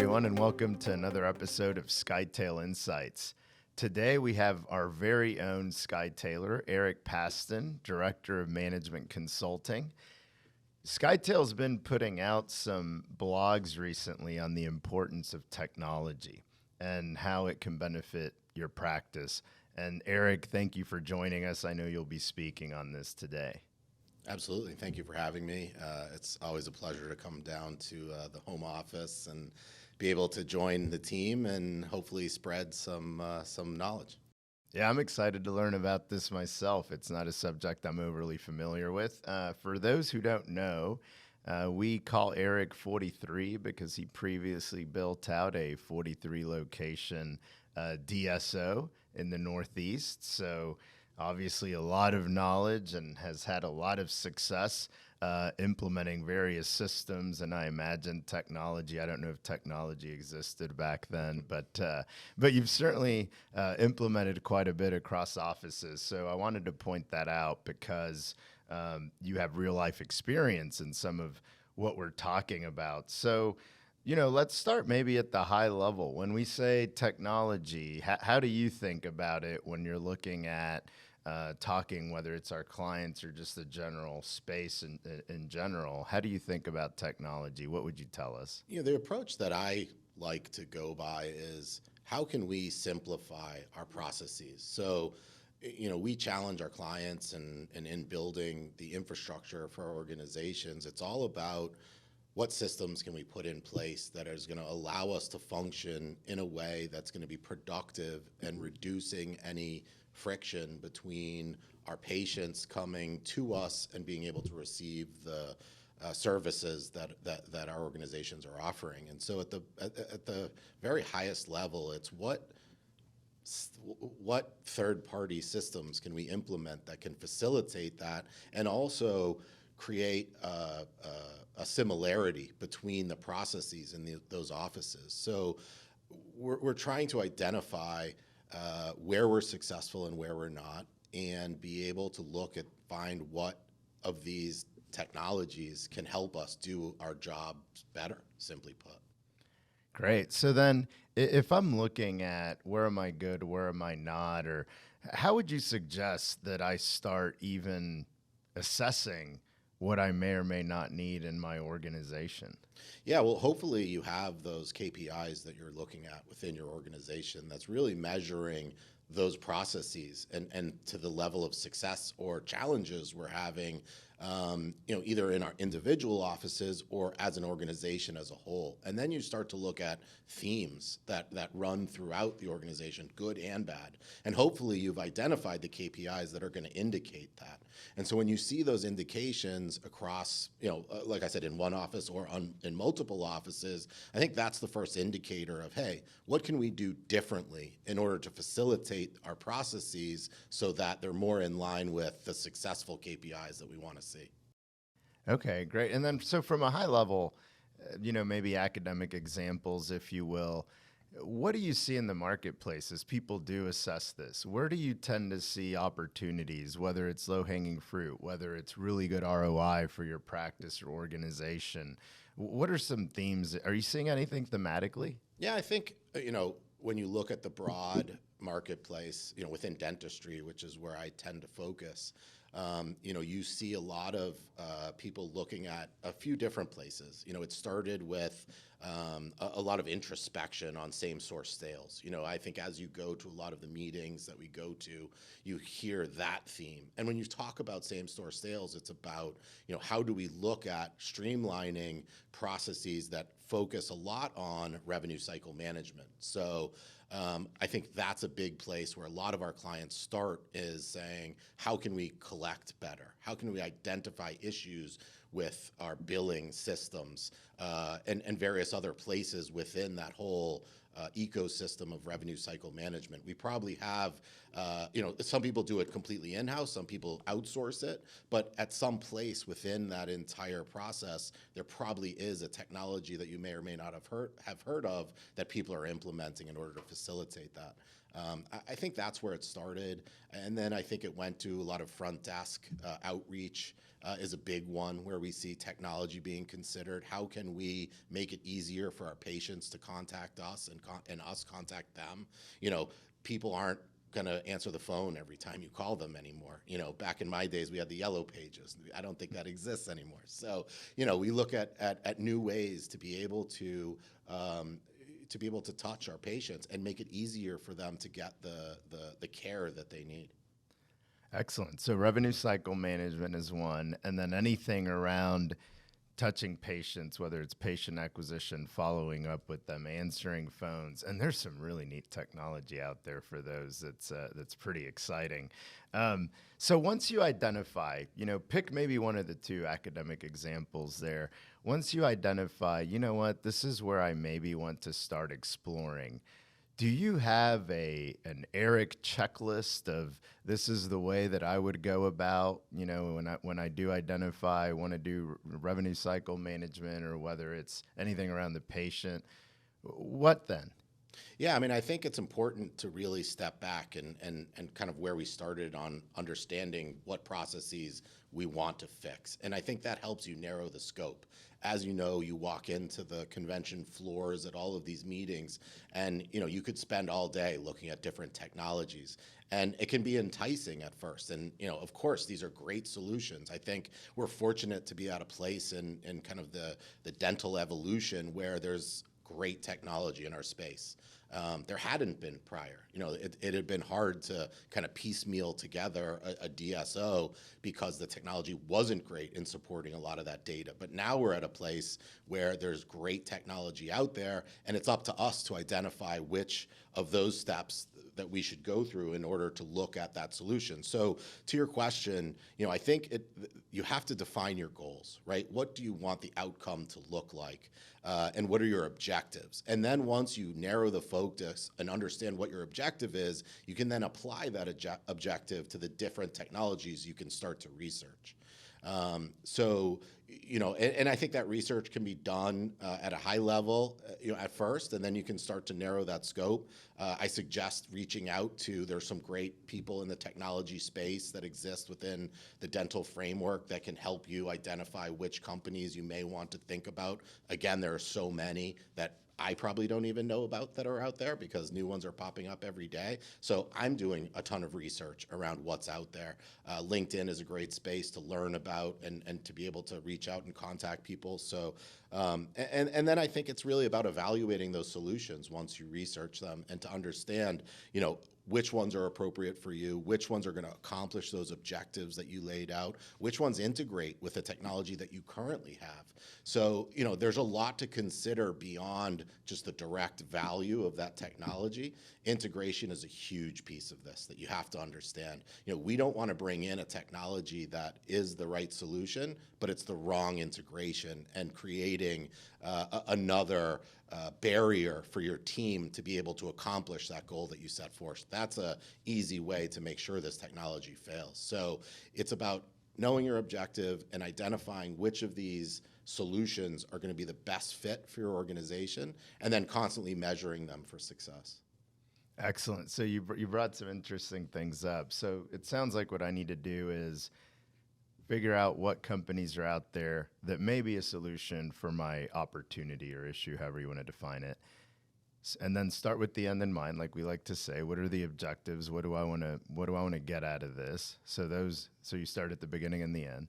everyone, and welcome to another episode of Skytale Insights. Today, we have our very own Skytaler, Eric Pastan, Director of Management Consulting. Skytale's been putting out some blogs recently on the importance of technology and how it can benefit your practice. And Eric, thank you for joining us. I know you'll be speaking on this today. Absolutely. Thank you for having me. It's always a pleasure to come down to the home office and be able to join the team and hopefully spread some knowledge. Yeah, I'm excited to learn about this myself. It's not a subject I'm overly familiar with. For those who don't know, we call Eric 43 because he previously built out a 43 location DSO in the Northeast. So obviously a lot of knowledge and has had a lot of success implementing various systems, and I imagine technology. I don't know if technology existed back then, but you've certainly implemented quite a bit across offices. So I wanted to point that out because you have real life experience in some of what we're talking about. So, let's start maybe at the high level. When we say technology, how do you think about it when you're looking at talking, whether it's our clients or just the general space in general? How do you think about technology? What would you tell us? The approach that I like to go by is how can we simplify our processes? So, we challenge our clients and in building the infrastructure for our organizations, it's all about what systems can we put in place that is going to allow us to function in a way that's going to be productive and reducing any friction between our patients coming to us and being able to receive the services that our organizations are offering. And so at the very highest level, it's what third-party systems can we implement that can facilitate that and also create a similarity between the processes in those offices. So we're trying to identify where we're successful and where we're not, and be able to find what of these technologies can help us do our jobs better, simply put. Great. So then if I'm looking at where am I good, where am I not, or how would you suggest that I start even assessing what I may or may not need in my organization? Yeah, well, hopefully you have those KPIs that you're looking at within your organization that's really measuring those processes and to the level of success or challenges we're having, either in our individual offices or as an organization as a whole. And then you start to look at themes that run throughout the organization, good and bad. And hopefully you've identified the KPIs that are going to indicate that. And so when you see those indications across, like I said, in one office or in multiple offices, I think that's the first indicator of, hey, what can we do differently in order to facilitate our processes so that they're more in line with the successful KPIs that we want to see. Okay, great. And then so from a high level, maybe academic examples, if you will, what do you see in the marketplace as people do assess this? Where do you tend to see opportunities, whether it's low-hanging fruit, whether it's really good ROI for your practice or organization? What are some themes? Are you seeing anything thematically? Yeah, I think, when you look at the broad marketplace, within dentistry, which is where I tend to focus, you see a lot of people looking at a few different places. It started with a lot of introspection on same-source sales. I think as you go to a lot of the meetings that we go to, you hear that theme. And when you talk about same-store sales, it's about, how do we look at streamlining processes that focus a lot on revenue cycle management. So I think that's a big place where a lot of our clients start, is saying, how can we collect better? How can we identify issues with our billing systems and various other places within that whole ecosystem of revenue cycle management? We probably have, some people do it completely in-house, some people outsource it, but at some place within that entire process, there probably is a technology that you may or may not have heard of that people are implementing in order to facilitate that. I think that's where it started. And then I think it went to a lot of front desk outreach. Is a big one where we see technology being considered. How can we make it easier for our patients to contact us and us contact them? People aren't going to answer the phone every time you call them anymore. Back in my days, we had the yellow pages. I don't think that exists anymore. So, we look at new ways to be able to touch our patients and make it easier for them to get the care that they need. Excellent. So revenue cycle management is one, and then anything around touching patients, whether it's patient acquisition, following up with them, answering phones, and there's some really neat technology out there for those. That's pretty exciting. So once you identify, pick maybe one of the two academic examples there. Once you identify, this is where I maybe want to start exploring. Do you have an Eric checklist of this is the way that I would go about, when I do identify, want to do revenue cycle management, or whether it's anything around the patient? What then? Yeah, I think it's important to really step back and kind of where we started on understanding what processes we want to fix. And I think that helps you narrow the scope. As you know, you walk into the convention floors at all of these meetings, and you could spend all day looking at different technologies. And it can be enticing at first. And, of course, these are great solutions. I think we're fortunate to be at a place in kind of the dental evolution where there's great technology in our space. There hadn't been prior. It had been hard to kind of piecemeal together a DSO because the technology wasn't great in supporting a lot of that data. But now we're at a place where there's great technology out there, and it's up to us to identify which of those steps that we should go through in order to look at that solution. So to your question, I think you have to define your goals, right? What do you want the outcome to look like? And what are your objectives? And then once you narrow the focus and understand what your objective is, you can then apply that objective to the different technologies you can start to research. And I think that research can be done at a high level, at first, and then you can start to narrow that scope. I suggest reaching out there's some great people in the technology space that exist within the dental framework that can help you identify which companies you may want to think about. Again, there are so many that I probably don't even know about that are out there because new ones are popping up every day. So I'm doing a ton of research around what's out there. LinkedIn is a great space to learn about and to be able to reach out and contact people. So, and then I think it's really about evaluating those solutions once you research them and to understand, which ones are appropriate for you, which ones are going to accomplish those objectives that you laid out, which ones integrate with the technology that you currently have. So, there's a lot to consider beyond just the direct value of that technology. Integration is a huge piece of this that you have to understand. We don't want to bring in a technology that is the right solution, but it's the wrong integration and creating another barrier for your team to be able to accomplish that goal that you set forth. That's an easy way to make sure this technology fails. So it's about knowing your objective and identifying which of these solutions are going to be the best fit for your organization, and then constantly measuring them for success. Excellent. So you brought some interesting things up. So it sounds like what I need to do is figure out what companies are out there that may be a solution for my opportunity or issue, however you want to define it. And then start with the end in mind, like we like to say. What are the objectives? What do I want to get out of this? So you start at the beginning and the end.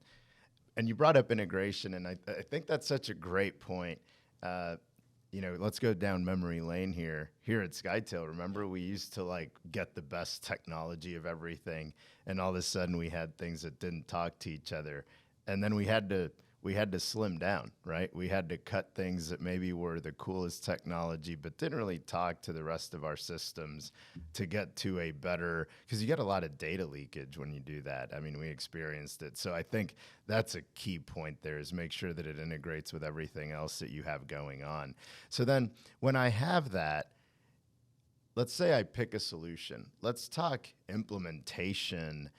And you brought up integration, and I think that's such a great point. Let's go down memory lane here at Skytale. Remember, we used to get the best technology of everything, and all of a sudden we had things that didn't talk to each other, and then we had to slim down, right? We had to cut things that maybe were the coolest technology, but didn't really talk to the rest of our systems to get to a better, because you get a lot of data leakage when you do that. We experienced it. So I think that's a key point there, is make sure that it integrates with everything else that you have going on. So then when I have that, let's say I pick a solution. Let's talk implementation.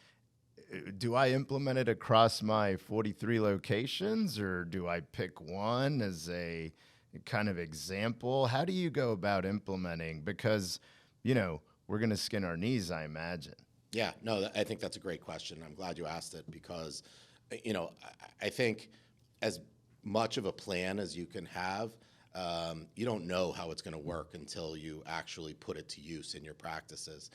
Do I implement it across my 43 locations, or do I pick one as a kind of example? How do you go about implementing? Because, we're we're going to skin our knees, I imagine. Yeah, no, I think that's a great question. I'm glad you asked it because, I think as much of a plan as you can have, you don't know how it's going to work until you actually put it to use in your practices.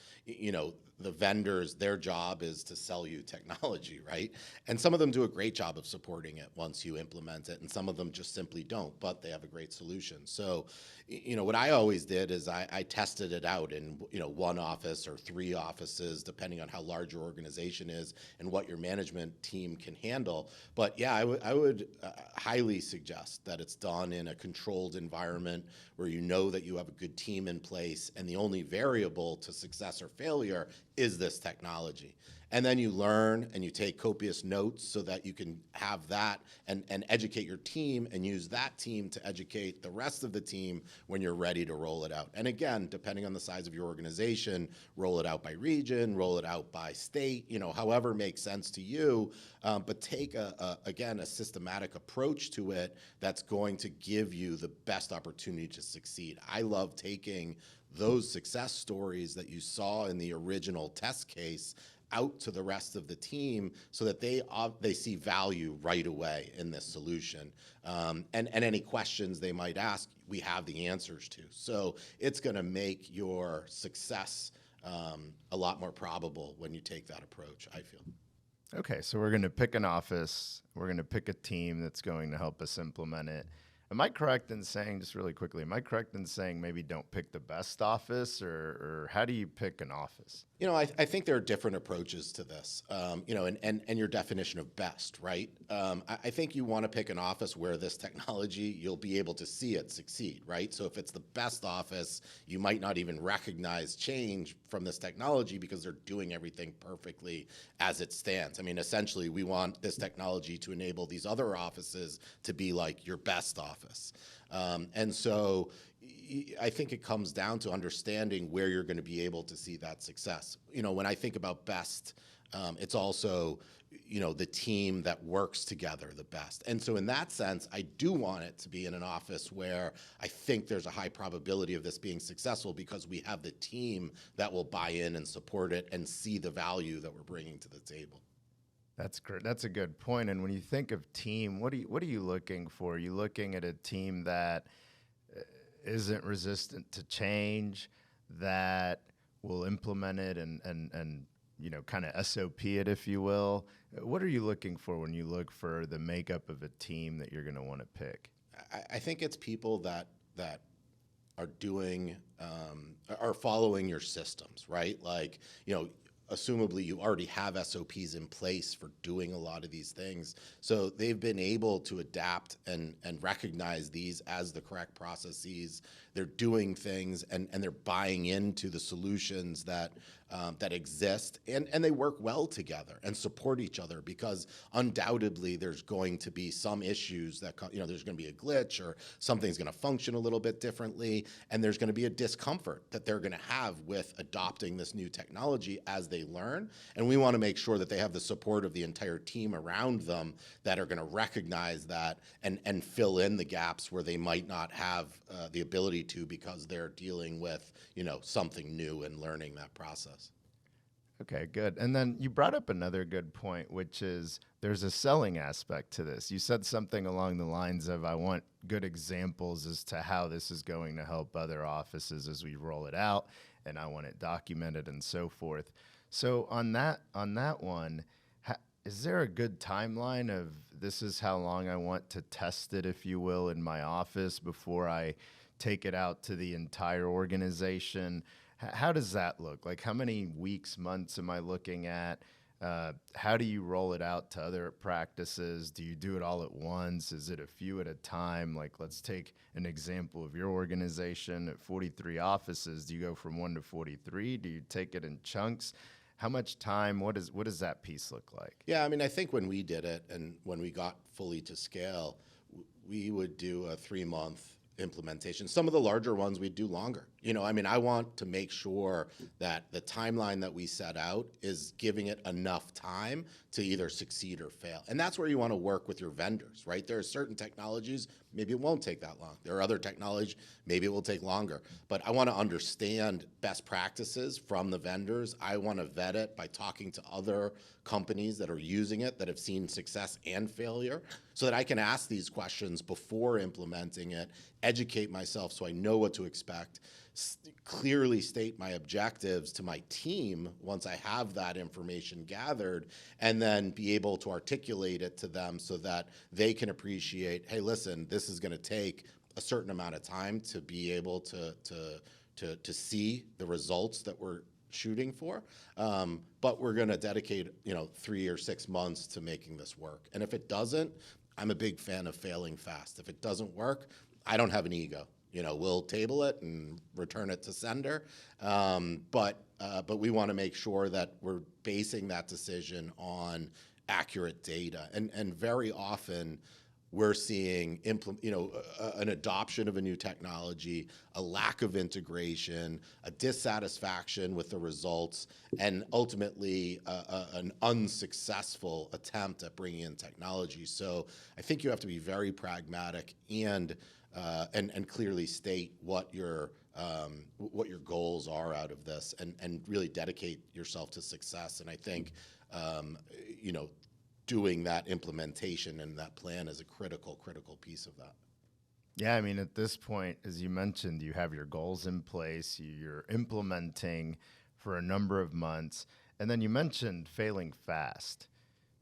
The vendors, their job is to sell you technology, right? And some of them do a great job of supporting it once you implement it, and some of them just simply don't, but they have a great solution. So, what I always did is I tested it out in, one office or 3 offices, depending on how large your organization is and what your management team can handle. But yeah, I would highly suggest that it's done in a controlled environment where you know that you have a good team in place, and the only variable to success or failure is this technology. And then you learn and you take copious notes so that you can have that and educate your team and use that team to educate the rest of the team when you're ready to roll it out. And again, depending on the size of your organization, roll it out by region, roll it out by state, however makes sense to you. But take, again, a systematic approach to it that's going to give you the best opportunity to succeed. I love taking those success stories that you saw in the original test case out to the rest of the team so that they see value right away in this solution. And any questions they might ask, we have the answers to. So it's going to make your success a lot more probable when you take that approach, I feel. Okay, so we're going to pick an office. We're going to pick a team that's going to help us implement it. Am I correct in saying, just really quickly, maybe don't pick the best office, or how do you pick an office? I think there are different approaches to this, and your definition of best, right? I think you want to pick an office where this technology, you'll be able to see it succeed, right? So if it's the best office, you might not even recognize change from this technology because they're doing everything perfectly as it stands. I mean, essentially, we want this technology to enable these other offices to be like your best office. And so I think it comes down to understanding where you're going to be able to see that success. When I think about best, it's also, the team that works together the best. And so in that sense, I do want it to be in an office where I think there's a high probability of this being successful because we have the team that will buy in and support it and see the value that we're bringing to the table. That's great. That's a good point. And when you think of team, what are you looking for? Are you looking at a team that isn't resistant to change, that will implement it and kind of SOP it, if you will? What are you looking for when you look for the makeup of a team that you're going to want to pick? I think it's people that are doing are following your systems, right? Like, assumably you already have SOPs in place for doing a lot of these things. So they've been able to adapt and recognize these as the correct processes. They're doing things and they're buying into the solutions that exist, and they work well together and support each other, because undoubtedly there's going to be some issues that there's going to be a glitch or something's going to function a little bit differently, and there's going to be a discomfort that they're going to have with adopting this new technology as they learn. And we want to make sure that they have the support of the entire team around them that are going to recognize that and fill in the gaps where they might not have the ability to, because they're dealing with something new and learning that process. Okay, good. And then you brought up another good point, which is there's a selling aspect to this. You said something along the lines of, I want good examples as to how this is going to help other offices as we roll it out, and I want it documented and so forth. So on that one, is there a good timeline of this is how long I want to test it, if you will, in my office before I take it out to the entire organization? How does that look? Like, how many weeks, months am I looking at? How do you roll it out to other practices? Do you do it all at once? Is it a few at a time? Like, let's take an example of your organization at 43 offices. Do you go from 1 to 43? Do you take it in chunks? How much time? What does that piece look like? Yeah, I mean, I think when we did it and when we got fully to scale, we would do a 3-month implementation. Some of the larger ones we'd do longer. I want to make sure that the timeline that we set out is giving it enough time to either succeed or fail. And that's where you want to work with your vendors, right? There are certain technologies, maybe it won't take that long. There are other technologies, maybe it will take longer. But I want to understand best practices from the vendors. I want to vet it by talking to other companies that are using it, that have seen success and failure, so that I can ask these questions before implementing it, educate myself so I know what to expect, clearly state my objectives to my team once I have that information gathered, and then be able to articulate it to them so that they can appreciate, hey, listen, this is going to take a certain amount of time to be able to see the results that we're shooting for, but we're going to dedicate 3 or 6 months to making this work. And if it doesn't, I'm a big fan of failing fast. If it doesn't work, I don't have an ego. We'll table it and return it to sender, but we want to make sure that we're basing that decision on accurate data. And very often we're seeing an adoption of a new technology, a lack of integration, a dissatisfaction with the results, and ultimately an unsuccessful attempt at bringing in technology. So I think you have to be very pragmatic and clearly state what your goals are out of this, and really dedicate yourself to success. And I think doing that implementation and that plan is a critical piece of that. Yeah, I mean, at this point, as you mentioned, you have your goals in place, you're implementing for a number of months, and then you mentioned failing fast.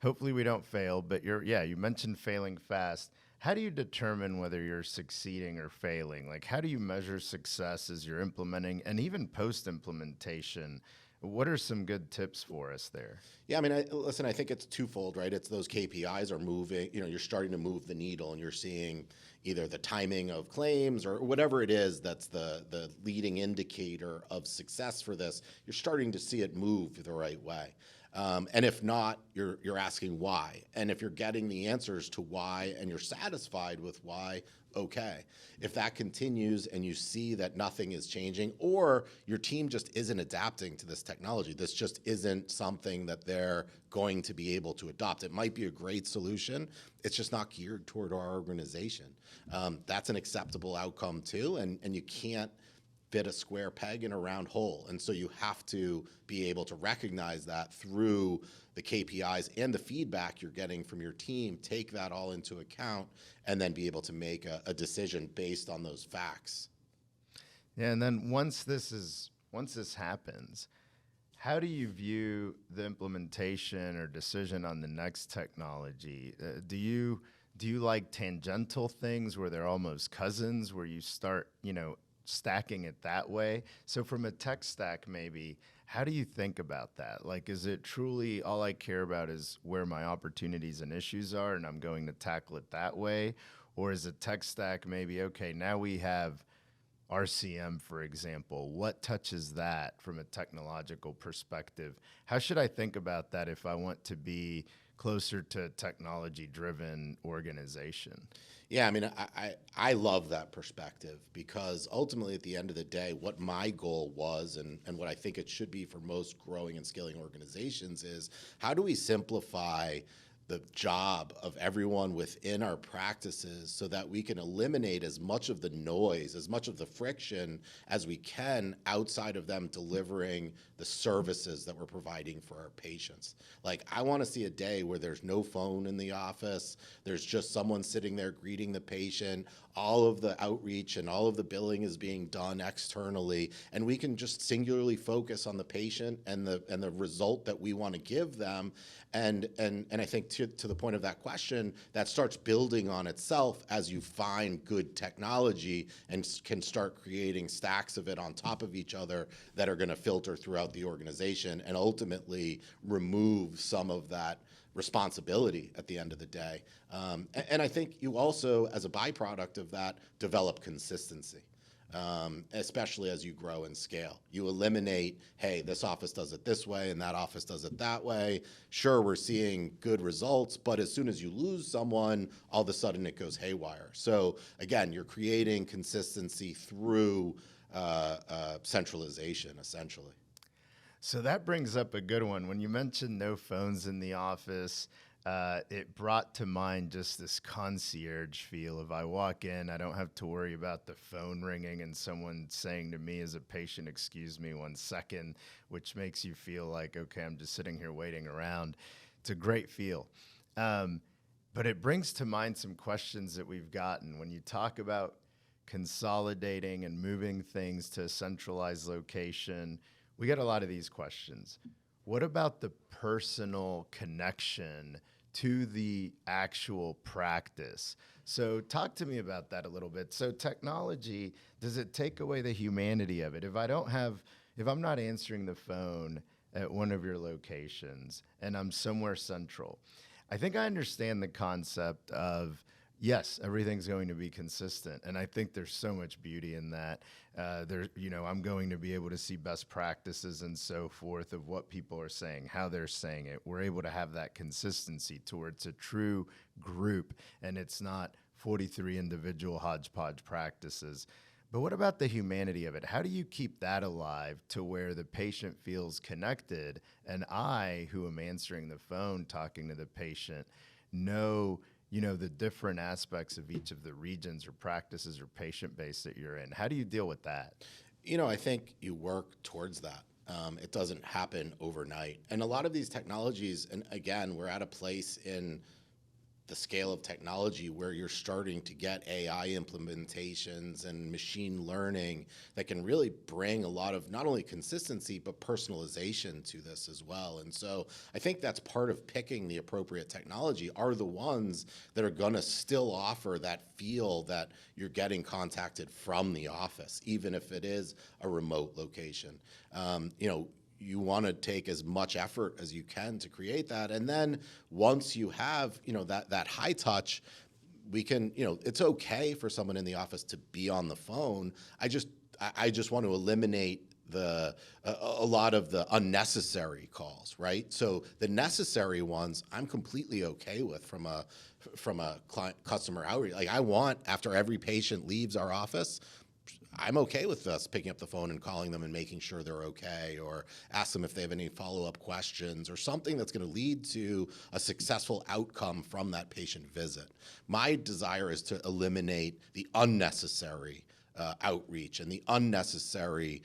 Hopefully we don't fail, but you mentioned failing fast. How do you determine whether you're succeeding or failing? Like, how do you measure success as you're implementing, and even post-implementation? What are some good tips for us there? Yeah, I mean, I think it's twofold, right? It's those KPIs are moving, you're starting to move the needle, and you're seeing either the timing of claims or whatever it is that's the leading indicator of success for this. You're starting to see it move the right way. And if not, you're asking why. And if you're getting the answers to why and you're satisfied with why, okay. If that continues and you see that nothing is changing, or your team just isn't adapting to this technology, this just isn't something that they're going to be able to adopt. It might be a great solution. It's just not geared toward our organization. That's an acceptable outcome too, and you can't fit a square peg in a round hole. And so you have to be able to recognize that through the KPIs and the feedback you're getting from your team, take that all into account, and then be able to make a decision based on those facts. Yeah, and then once this happens, how do you view the implementation or decision on the next technology? Do you like tangential things where they're almost cousins, where you start, stacking it that way? So from a tech stack, maybe, how do you think about that? Like, is it truly all I care about is where my opportunities and issues are, and I'm going to tackle it that way? Or is a tech stack maybe, okay, now we have RCM, for example. What touches that from a technological perspective? How should I think about that if I want to be closer to a technology-driven organization? Yeah, I mean, I love that perspective, because ultimately at the end of the day, what my goal was, and what I think it should be for most growing and scaling organizations, is how do we simplify the job of everyone within our practices so that we can eliminate as much of the noise, as much of the friction as we can outside of them delivering the services that we're providing for our patients. Like, I want to see a day where there's no phone in the office, there's just someone sitting there greeting the patient, all of the outreach and all of the billing is being done externally, and we can just singularly focus on the patient and the result that we want to give them. And I think to the point of that question, that starts building on itself as you find good technology and can start creating stacks of it on top of each other that are going to filter throughout the organization and ultimately remove some of that responsibility at the end of the day. And I think you also, as a byproduct of that, develop consistency. Especially as you grow and scale. You eliminate, hey, this office does it this way and that office does it that way. Sure, we're seeing good results, but as soon as you lose someone, all of a sudden it goes haywire. So again, you're creating consistency through centralization, essentially. So that brings up a good one. When you mentioned no phones in the office, it brought to mind just this concierge feel. If I walk in, I don't have to worry about the phone ringing and someone saying to me as a patient, "Excuse me 1 second," which makes you feel like, okay, I'm just sitting here waiting around. It's a great feel. Um, but it brings to mind some questions that we've gotten. When you talk about consolidating and moving things to a centralized location, we get a lot of these questions. What about the personal connection to the actual practice? So talk to me about that a little bit. So technology, does it take away the humanity of it? If I'm not answering the phone at one of your locations and I'm somewhere central, I think I understand the concept of, yes, everything's going to be consistent, and I think there's so much beauty in that. I'm going to be able to see best practices and so forth of what people are saying, how they're saying it. We're able to have that consistency towards a true group, and it's not 43 individual hodgepodge practices. But what about the humanity of it? How do you keep that alive to where the patient feels connected, and I, who am answering the phone, talking to the patient, know the different aspects of each of the regions or practices or patient base that you're in? How do you deal with that? I think you work towards that. It doesn't happen overnight. And a lot of these technologies, and again, we're at a place in the scale of technology where you're starting to get AI implementations and machine learning that can really bring a lot of not only consistency, but personalization to this as well. And so I think that's part of picking the appropriate technology are the ones that are gonna still offer that feel that you're getting contacted from the office, even if it is a remote location. You want to take as much effort as you can to create that. And then once you have, that high touch, we can, it's okay for someone in the office to be on the phone. I just want to eliminate a lot of the unnecessary calls, right? So the necessary ones I'm completely okay with from a client customer outreach. Like I want, after every patient leaves our office, I'm okay with us picking up the phone and calling them and making sure they're okay, or ask them if they have any follow-up questions or something that's going to lead to a successful outcome from that patient visit. My desire is to eliminate the unnecessary outreach and the unnecessary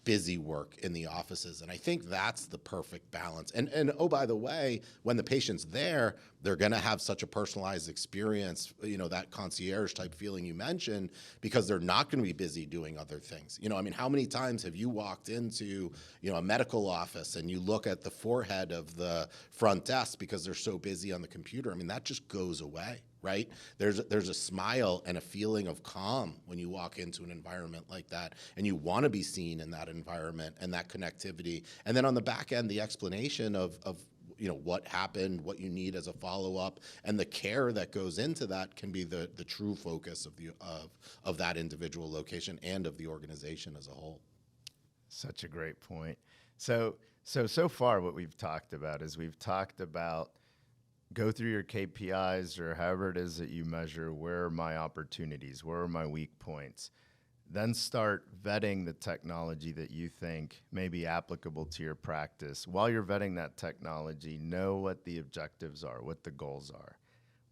busy work in the offices. And I think that's the perfect balance. And oh, by the way, when the patient's there, they're going to have such a personalized experience, that concierge type feeling you mentioned, because they're not going to be busy doing other things. How many times have you walked into, a medical office and you look at the forehead of the front desk because they're so busy on the computer? That just goes away. Right? There's a smile and a feeling of calm when you walk into an environment like that, and you want to be seen in that environment and that connectivity. And then on the back end, the explanation of what happened, what you need as a follow-up, and the care that goes into that can be the true focus of that individual location and of the organization as a whole. Such a great point. So far what we've talked about is go through your KPIs or however it is that you measure where are my opportunities, where are my weak points. Then start vetting the technology that you think may be applicable to your practice. While you're vetting that technology, know what the objectives are, what the goals are.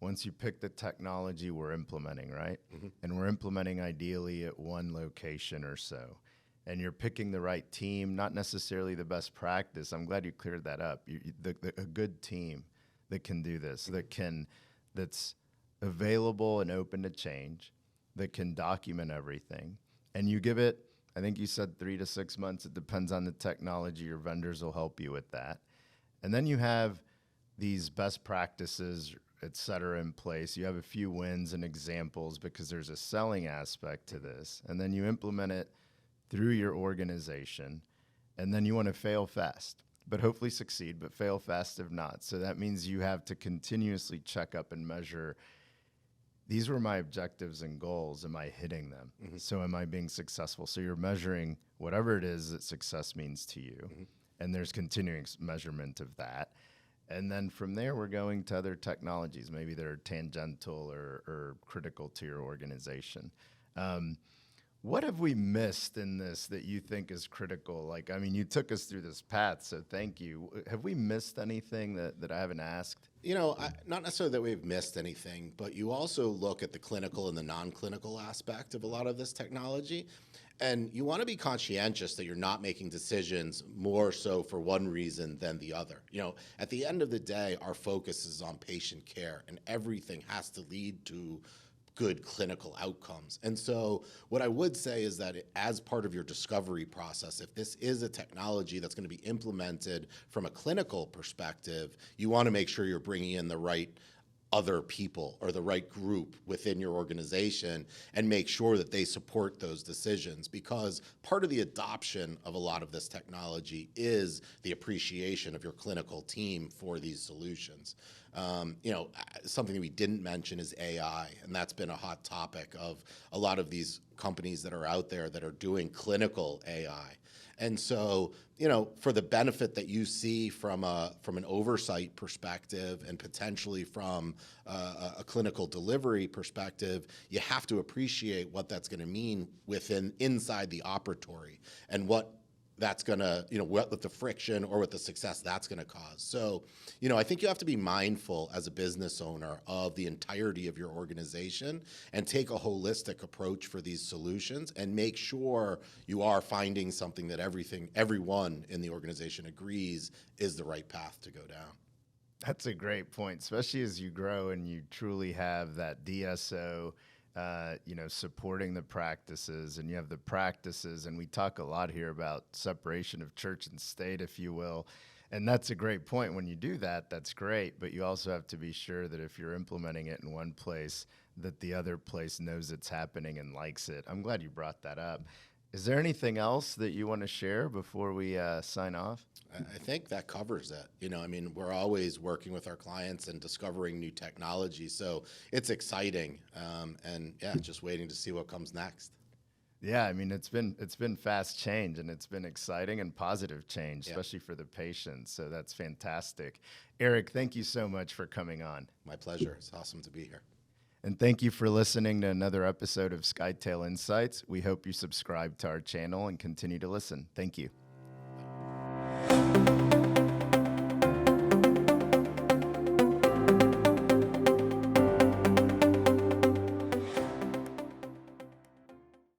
Once you pick the technology, we're implementing, right? Mm-hmm. And we're implementing ideally at one location or so. And you're picking the right team, not necessarily the best practice. I'm glad you cleared that up. A good team that can do this, that's available and open to change, that can document everything. And you give it, I think you said 3 to 6 months. It depends on the technology. Your vendors will help you with that. And then you have these best practices, et cetera, in place. You have a few wins and examples because there's a selling aspect to this. And then you implement it through your organization. And then you want to fail fast, but hopefully succeed, but fail fast if not. So that means you have to continuously check up and measure, these were my objectives and goals. Am I hitting them? Mm-hmm. So am I being successful? So you're measuring whatever it is that success means to you. Mm-hmm. And there's continuing measurement of that. And then from there, we're going to other technologies. Maybe they're tangential or critical to your organization. What have we missed in this that you think is critical? Like, I mean, you took us through this path, so thank you. Have we missed anything that I haven't asked? Not necessarily that we've missed anything, but you also look at the clinical and the non-clinical aspect of a lot of this technology. And you want to be conscientious that you're not making decisions more so for one reason than the other. At the end of the day, our focus is on patient care, and everything has to lead to good clinical outcomes. And so what I would say is that as part of your discovery process, if this is a technology that's going to be implemented from a clinical perspective, you want to make sure you're bringing in the right other people or the right group within your organization and make sure that they support those decisions, because part of the adoption of a lot of this technology is the appreciation of your clinical team for these solutions. Something that we didn't mention is AI, and that's been a hot topic of a lot of these companies that are out there that are doing clinical AI. And so, for the benefit that you see from an oversight perspective and potentially from a clinical delivery perspective, you have to appreciate what that's going to mean inside the operatory and what that's going to, what with the friction or with the success that's going to cause. So, I think you have to be mindful as a business owner of the entirety of your organization and take a holistic approach for these solutions and make sure you are finding something that everyone in the organization agrees is the right path to go down. That's a great point, especially as you grow and you truly have that DSO supporting the practices, and you have the practices, and we talk a lot here about separation of church and state, if you will, and that's a great point. When you do that, that's great, but you also have to be sure that if you're implementing it in one place, that the other place knows it's happening and likes it. I'm glad you brought that up. Is there anything else that you want to share before we sign off? I think that covers it. We're always working with our clients and discovering new technology, so it's exciting, and just waiting to see what comes next. Yeah, it's been fast change, and it's been exciting and positive change, especially for the patients. So that's fantastic. Eric, thank you so much for coming on. My pleasure. It's awesome to be here. And thank you for listening to another episode of Skytale Insights. We hope you subscribe to our channel and continue to listen. Thank you.